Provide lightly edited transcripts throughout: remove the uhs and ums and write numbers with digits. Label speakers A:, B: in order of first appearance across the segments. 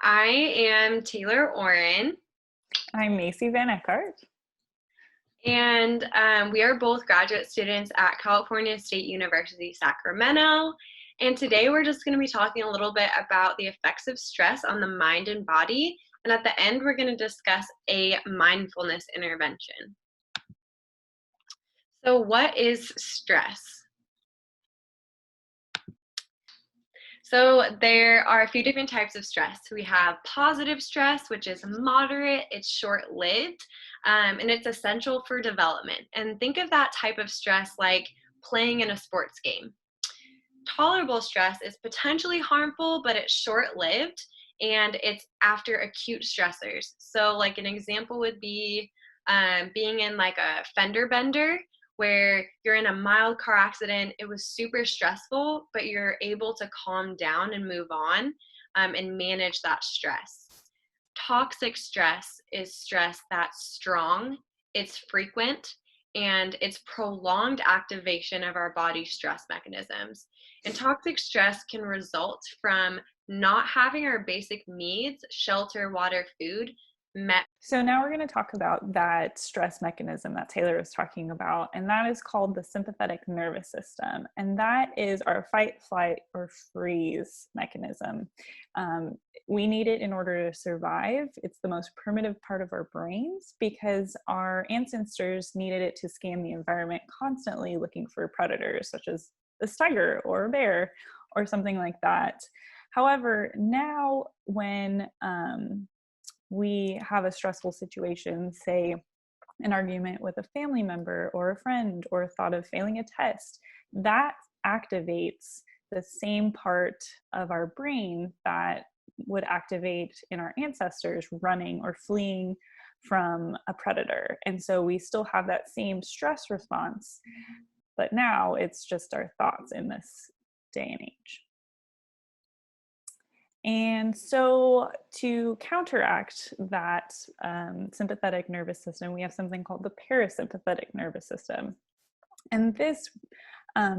A: I am Taylor Oren,
B: I'm Macy Van Eckart.
A: and we are both graduate students at California State University, Sacramento. And today we're just going to be talking a little bit about the effects of stress on the mind and body. And at the end, we're going to discuss a mindfulness intervention. So, what is stress? So there are a few different types of stress. We have positive stress, which is moderate, it's short-lived, and it's essential for development. And think of that type of stress like playing in a sports game. Tolerable stress is potentially harmful, but it's short-lived and it's after acute stressors. So like an example would be being in like a fender bender where you're in a mild car accident. It was super stressful, but you're able to calm down and move on and manage that stress. Toxic stress is stress that's strong, it's frequent, and it's prolonged activation of our body's stress mechanisms. And toxic stress can result from not having our basic needs, shelter, water, food, met.
B: So now we're going to talk about that stress mechanism that Taylor was talking about, and that is called the sympathetic nervous system. And that is our fight, flight, or freeze mechanism. We need it in order to survive. It's the most primitive part of our brains because our ancestors needed it to scan the environment constantly looking for predators such as a tiger or a bear or something like that. However, now when we have a stressful situation, say an argument with a family member or a friend or thought of failing a test, that activates the same part of our brain that would activate in our ancestors running or fleeing from a predator. And so we still have that same stress response, but now it's just our thoughts in this day and age. And so, to counteract that sympathetic nervous system, we have something called the parasympathetic nervous system. And this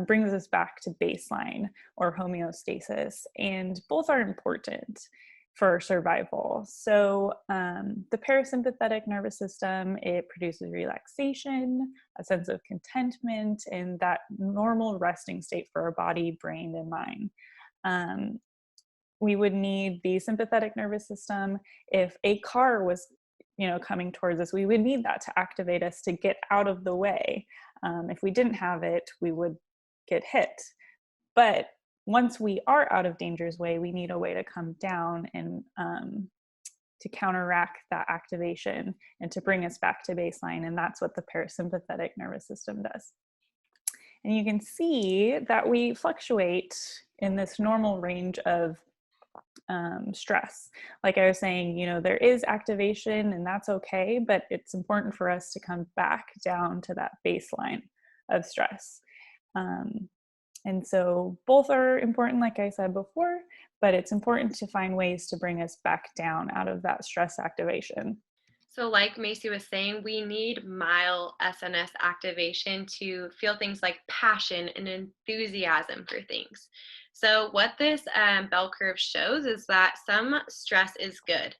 B: brings us back to baseline or homeostasis, and both are important for survival. So, the parasympathetic nervous system, it produces relaxation, a sense of contentment, and that normal resting state for our body, brain, and mind. We would need the sympathetic nervous system. If a car was, coming towards us, we would need that to activate us to get out of the way. If we didn't have it, we would get hit. But once we are out of danger's way, we need a way to come down and to counteract that activation and to bring us back to baseline. And that's what the parasympathetic nervous system does. And you can see that we fluctuate in this normal range of stress. Like I was saying, there is activation and that's okay, but it's important for us to come back down to that baseline of stress. And so both are important, like I said before, but it's important to find ways to bring us back down out of that stress activation.
A: So, like Macy was saying, we need mild SNS activation to feel things like passion and enthusiasm for things. So, what this bell curve shows is that some stress is good.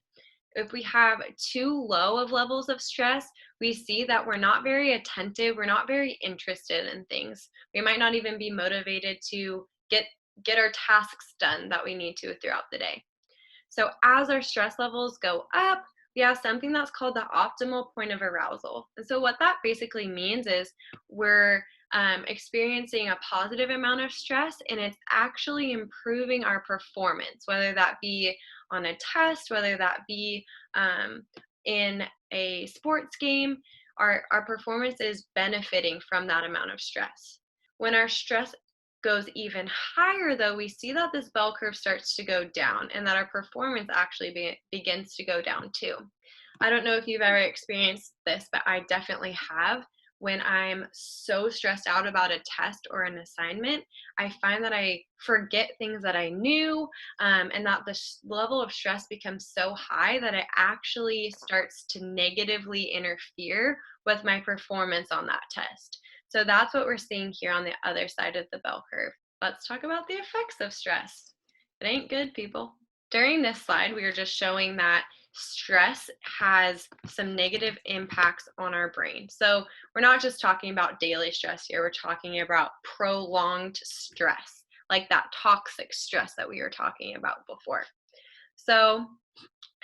A: If we have too low of levels of stress, we see that we're not very attentive, we're not very interested in things. We might not even be motivated to get our tasks done that we need to throughout the day. So as our stress levels go up, we have something that's called the optimal point of arousal. And so what that basically means is we're experiencing a positive amount of stress and it's actually improving our performance, whether that be on a test, whether that be in a sports game, our performance is benefiting from that amount of stress. When our stress goes even higher, though, we see that this bell curve starts to go down and that our performance actually begins to go down too. I don't know if you've ever experienced this, but I definitely have. When I'm so stressed out about a test or an assignment, I find that I forget things that I knew, and that the level of stress becomes so high that it actually starts to negatively interfere with my performance on that test. So that's what we're seeing here on the other side of the bell curve. Let's talk about the effects of stress. It ain't good, people. During this slide, we are just showing that stress has some negative impacts on our brain. So we're not just talking about daily stress here, we're talking about prolonged stress, like that toxic stress that we were talking about before. So,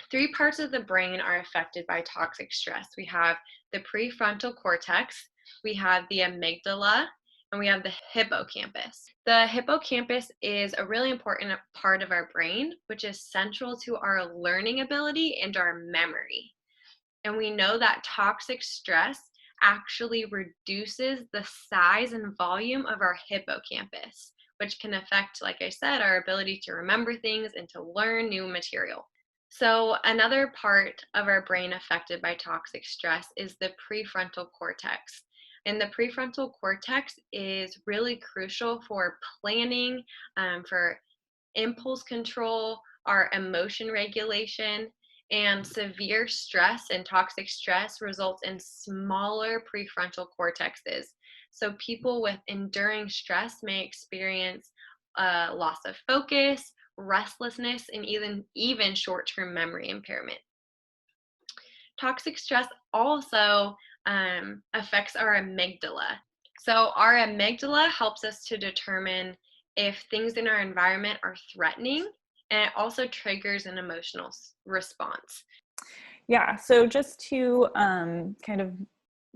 A: three parts of the brain are affected by toxic stress. We have the prefrontal cortex, we have the amygdala, and we have the hippocampus. The hippocampus is a really important part of our brain, which is central to our learning ability and our memory. And we know that toxic stress actually reduces the size and volume of our hippocampus, which can affect, like I said, our ability to remember things and to learn new material. So, another part of our brain affected by toxic stress is the prefrontal cortex. And the prefrontal cortex is really crucial for planning, for impulse control, our emotion regulation, and severe stress and toxic stress results in smaller prefrontal cortexes. So, people with enduring stress may experience loss of focus, restlessness, and even short-term memory impairment. Toxic stress also affects our amygdala. So, our amygdala helps us to determine if things in our environment are threatening, and it also triggers an emotional response.
B: Yeah, so just to kind of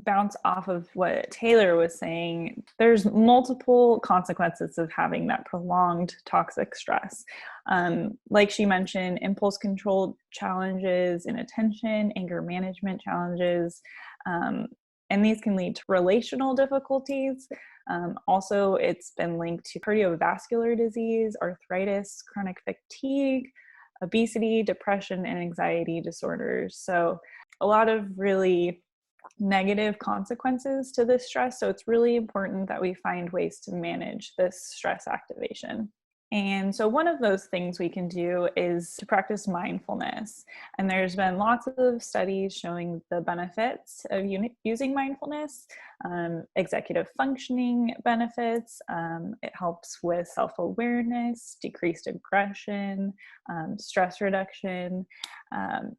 B: bounce off of what Taylor was saying, there's multiple consequences of having that prolonged toxic stress. Like she mentioned, impulse control challenges, inattention, anger management challenges, and these can lead to relational difficulties. Also, it's been linked to cardiovascular disease, arthritis, chronic fatigue, obesity, depression, and anxiety disorders. So, a lot of really negative consequences to this stress. So it's really important that we find ways to manage this stress activation. And so one of those things we can do is to practice mindfulness. And there's been lots of studies showing the benefits of using mindfulness, executive functioning benefits. It helps with self-awareness, decreased aggression, stress reduction.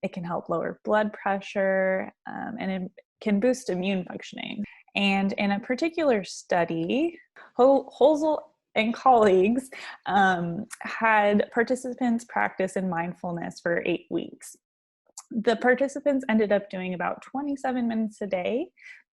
B: It can help lower blood pressure, and it can boost immune functioning. And in a particular study, Holzel and colleagues had participants practice in mindfulness for 8 weeks. The participants ended up doing about 27 minutes a day,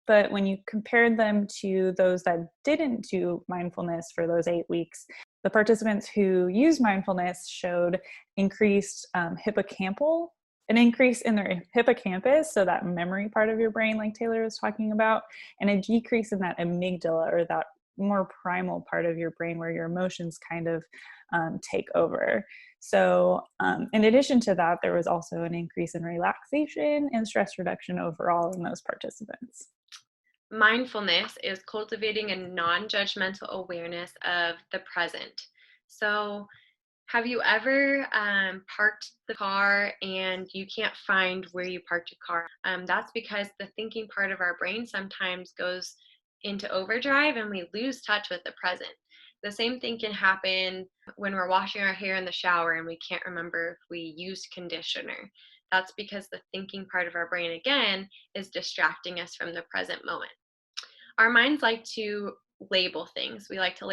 B: but when you compared them to those that didn't do mindfulness for those 8 weeks, the participants who used mindfulness showed increased hippocampal, an increase in their hippocampus, so that memory part of your brain, like Taylor was talking about, and a decrease in that amygdala, or that more primal part of your brain where your emotions kind of take over. So in addition to that, there was also an increase in relaxation and stress reduction overall in those participants.
A: Mindfulness is cultivating a non-judgmental awareness of the present. So, have you ever parked the car and you can't find where you parked your car? That's because the thinking part of our brain sometimes goes into overdrive and we lose touch with the present. The same thing can happen when we're washing our hair in the shower and we can't remember if we used conditioner. That's because the thinking part of our brain, again, is distracting us from the present moment. Our minds like to label things. We like to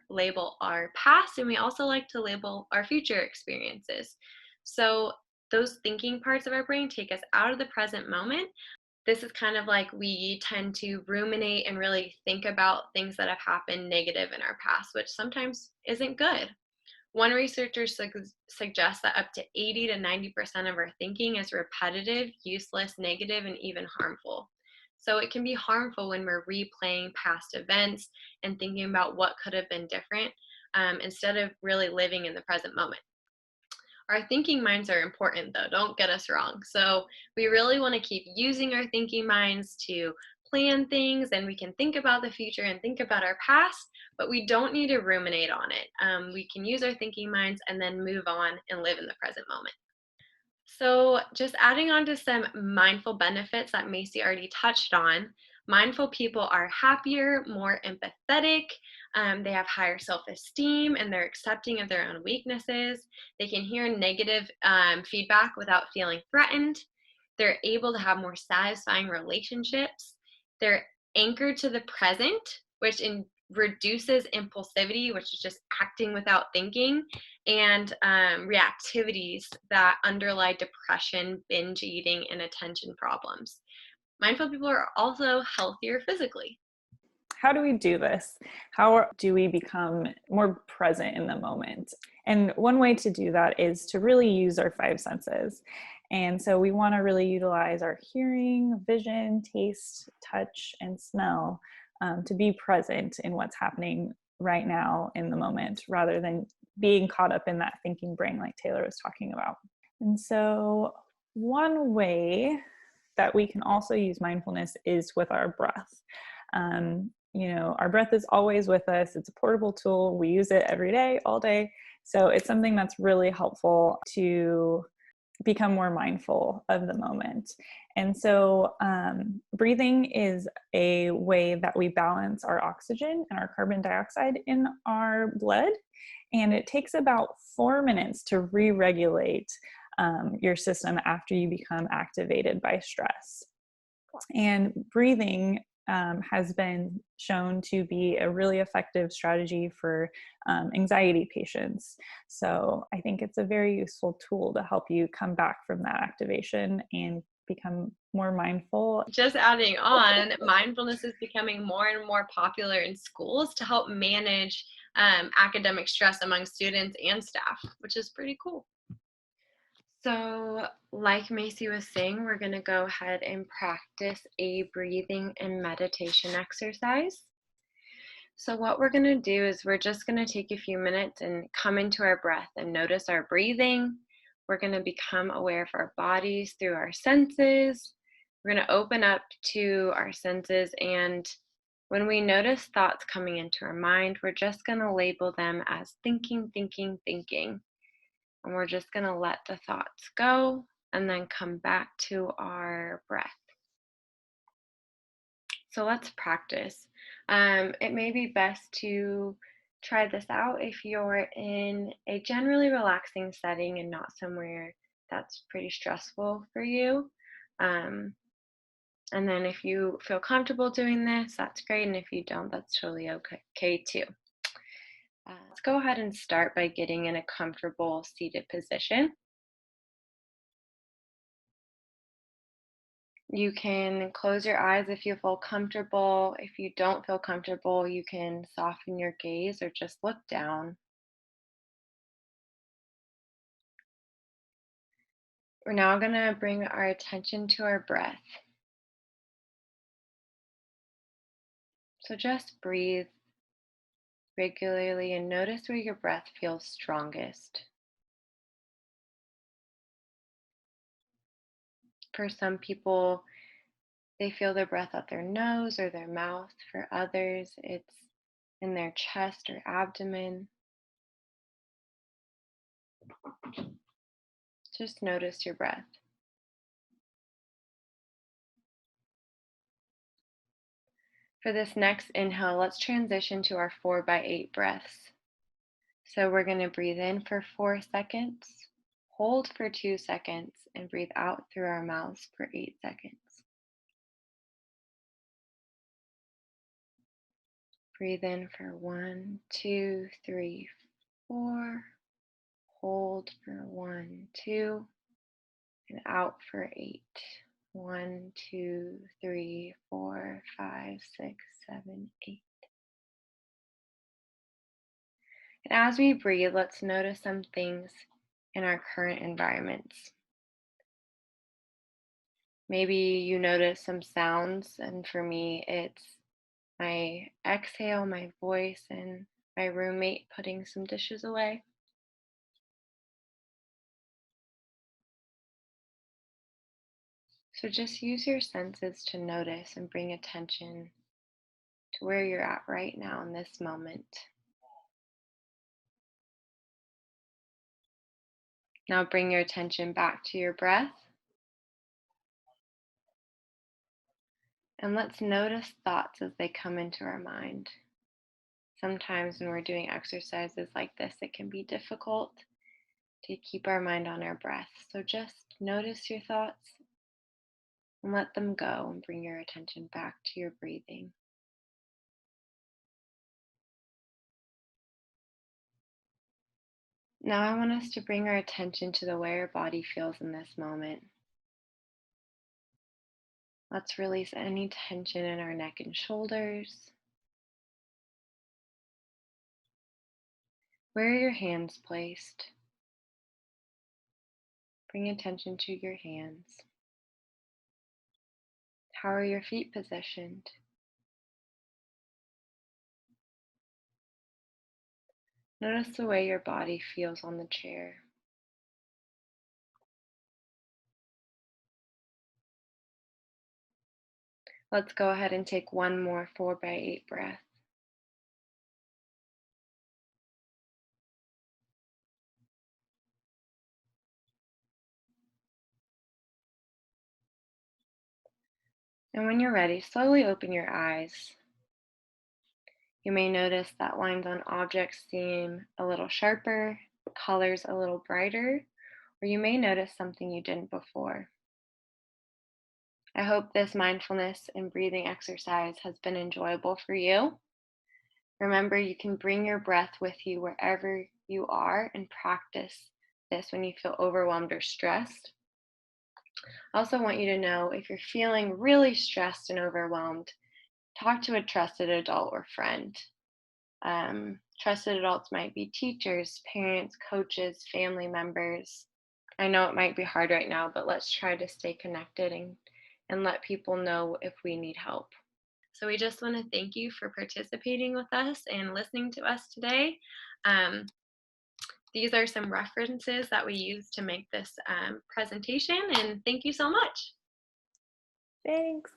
A: label our past, and we also like to label our future experiences. So those thinking parts of our brain take us out of the present moment. This is kind of like we tend to ruminate and really think about things that have happened negative in our past, which sometimes isn't good. One researcher suggests that up to 80 to 90% of our thinking is repetitive, useless, negative, and even harmful. So it can be harmful when we're replaying past events and thinking about what could have been different, instead of really living in the present moment. Our thinking minds are important, though, don't get us wrong. So we really want to keep using our thinking minds to plan things, and we can think about the future and think about our past, but we don't need to ruminate on it. We can use our thinking minds and then move on and live in the present moment. So, just adding on to some mindful benefits that Macy already touched on, mindful people are happier, more empathetic, They have higher self-esteem and they're accepting of their own weaknesses. They can hear negative feedback without feeling threatened. They're able to have more satisfying relationships. They're anchored to the present, which reduces impulsivity, which is just acting without thinking, and reactivities that underlie depression, binge eating, and attention problems. Mindful people are also healthier physically.
B: How do we do this? How do we become more present in the moment? And one way to do that is to really use our five senses. And so we want to really utilize our hearing, vision, taste, touch, and smell to be present in what's happening right now in the moment, rather than being caught up in that thinking brain like Taylor was talking about. And so one way that we can also use mindfulness is with our breath. Our breath is always with us. It's a portable tool. We use it every day, all day. So it's something that's really helpful to become more mindful of the moment. And so breathing is a way that we balance our oxygen and our carbon dioxide in our blood. And it takes about 4 minutes to re-regulate your system after you become activated by stress. And breathing has been shown to be a really effective strategy for anxiety patients. So I think it's a very useful tool to help you come back from that activation and become more mindful.
A: Just adding on, mindfulness is becoming more and more popular in schools to help manage academic stress among students and staff, which is pretty cool. So, like Macy was saying, we're going to go ahead and practice a breathing and meditation exercise. So, what we're going to do is we're just going to take a few minutes and come into our breath and notice our breathing. We're going to become aware of our bodies through our senses. We're going to open up to our senses, and when we notice thoughts coming into our mind, we're just going to label them as thinking, thinking, thinking. And we're just going to let the thoughts go and then come back to our breath. So let's practice. It may be best to try this out if you're in a generally relaxing setting and not somewhere that's pretty stressful for you. And then if you feel comfortable doing this, that's great. And if you don't, that's totally okay too. Let's go ahead and start by getting in a comfortable seated position. You can close your eyes if you feel comfortable. If you don't feel comfortable, you can soften your gaze or just look down. We're now going to bring our attention to our breath. So just breathe regularly and notice where your breath feels strongest. For some people, they feel their breath out their nose or their mouth. For others, it's in their chest or abdomen. Just notice your breath. For this next inhale, let's transition to our 4x8 breaths. So we're going to breathe in for 4 seconds, hold for 2 seconds, and breathe out through our mouths for 8 seconds. Breathe in for 1, 2, 3, 4. Hold for 1, 2, and out for 8. 1, 2, 3, 4, 5, 6, 7, 8. And as we breathe, let's notice some things in our current environments. Maybe you notice some sounds, and for me, it's my exhale, my voice, and my roommate putting some dishes away. So just use your senses to notice and bring attention to where you're at right now in this moment. Now bring your attention back to your breath. And let's notice thoughts as they come into our mind. Sometimes when we're doing exercises like this, it can be difficult to keep our mind on our breath. So just notice your thoughts and let them go and bring your attention back to your breathing. Now I want us to bring our attention to the way our body feels in this moment. Let's release any tension in our neck and shoulders. Where are your hands placed? Bring attention to your hands. How are your feet positioned? Notice the way your body feels on the chair. Let's go ahead and take one more 4 by 8 breath. And when you're ready, slowly open your eyes. You may notice that lines on objects seem a little sharper, colors a little brighter, or you may notice something you didn't before. I hope this mindfulness and breathing exercise has been enjoyable for you. Remember, you can bring your breath with you wherever you are and practice this when you feel overwhelmed or stressed. I also want you to know if you're feeling really stressed and overwhelmed, talk to a trusted adult or friend. Trusted adults might be teachers, parents, coaches, family members. I know it might be hard right now, but let's try to stay connected and let people know if we need help. So we just want to thank you for participating with us and listening to us today. Um, these are some references that we use to make this presentation, and thank you so much.
B: Thanks.